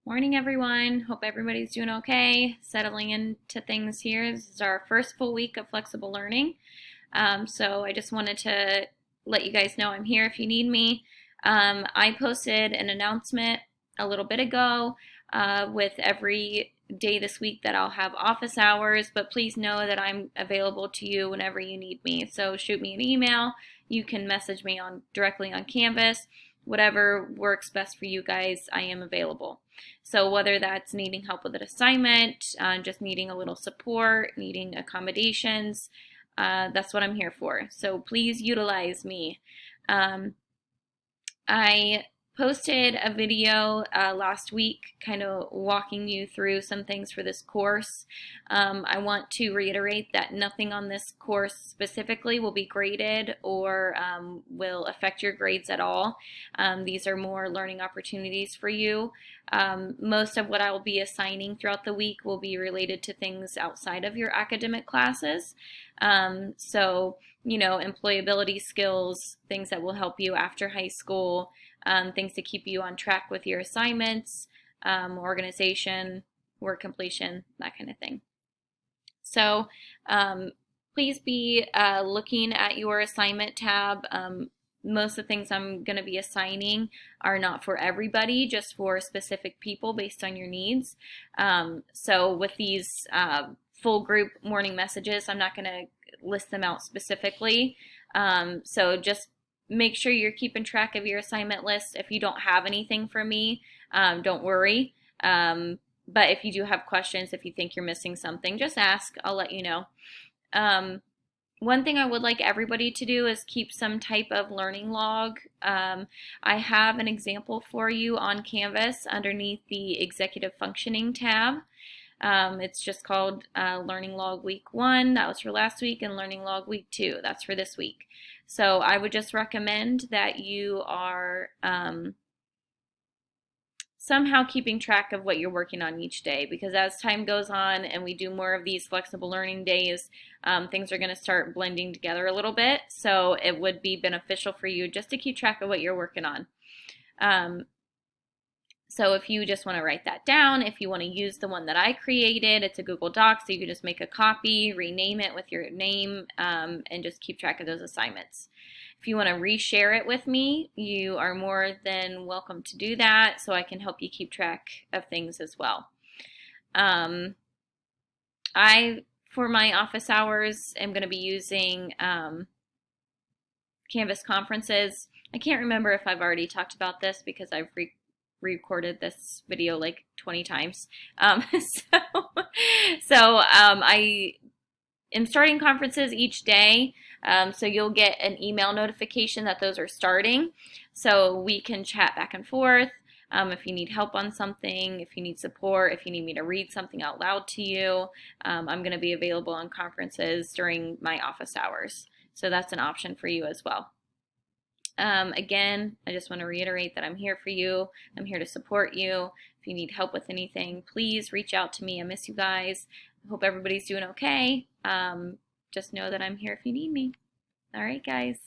Morning, everyone. Hope everybody's doing okay, settling into things here. This is our first full week of flexible learning. So I just wanted to let you guys know I'm here if you need me. I posted an announcement a little bit ago with every day this week that I'll have office hours, but please know that I'm available to you whenever you need me. So shoot me an email. You can message me directly on Canvas. Whatever works best for you guys, I am available. So whether that's needing help with an assignment, just needing a little support, needing accommodations, that's what I'm here for. So please utilize me. I posted a video last week kind of walking you through some things for this course. I want to reiterate that nothing on this course specifically will be graded or will affect your grades at all. These are more learning opportunities for you. Most of what I will be assigning throughout the week will be related to things outside of your academic classes. So, employability skills, things that will help you after high school, things to keep you on track with your assignments, organization, work completion, that kind of thing. So please be looking at your assignment tab. Most of the things I'm going to be assigning are not for everybody, just for specific people based on your needs. So with these full group morning messages, I'm not going to list them out specifically. So just make sure you're keeping track of your assignment list. If you don't have anything for me, don't worry. But if you do have questions, if you think you're missing something, just ask. I'll let you know. One thing I would like everybody to do is keep some type of learning log. I have an example for you on Canvas underneath the Executive Functioning tab. It's just called Learning Log Week 1. That was for last week, and Learning Log Week 2. That's for this week. So I would just recommend that you are somehow keeping track of what you're working on each day, because as time goes on and we do more of these flexible learning days, things are going to start blending together a little bit. So it would be beneficial for you just to keep track of what you're working on. So if you just want to write that down, if you want to use the one that I created, it's a Google Doc, so you can just make a copy, rename it with your name, and just keep track of those assignments. If you want to reshare it with me, you are more than welcome to do that, so I can help you keep track of things as well. For my office hours, am going to be using Canvas conferences. I can't remember if I've already talked about this because I've recorded this video like 20 times. I am starting conferences each day. So you'll get an email notification that those are starting. So we can chat back and forth. If you need help on something, if you need support, if you need me to read something out loud to you, I'm going to be available on conferences during my office hours. So that's an option for you as well. Again, I just want to reiterate that I'm here for you. I'm here to support you. If you need help with anything, please reach out to me. I miss you guys. I hope everybody's doing okay. Just know that I'm here if you need me. All right, guys.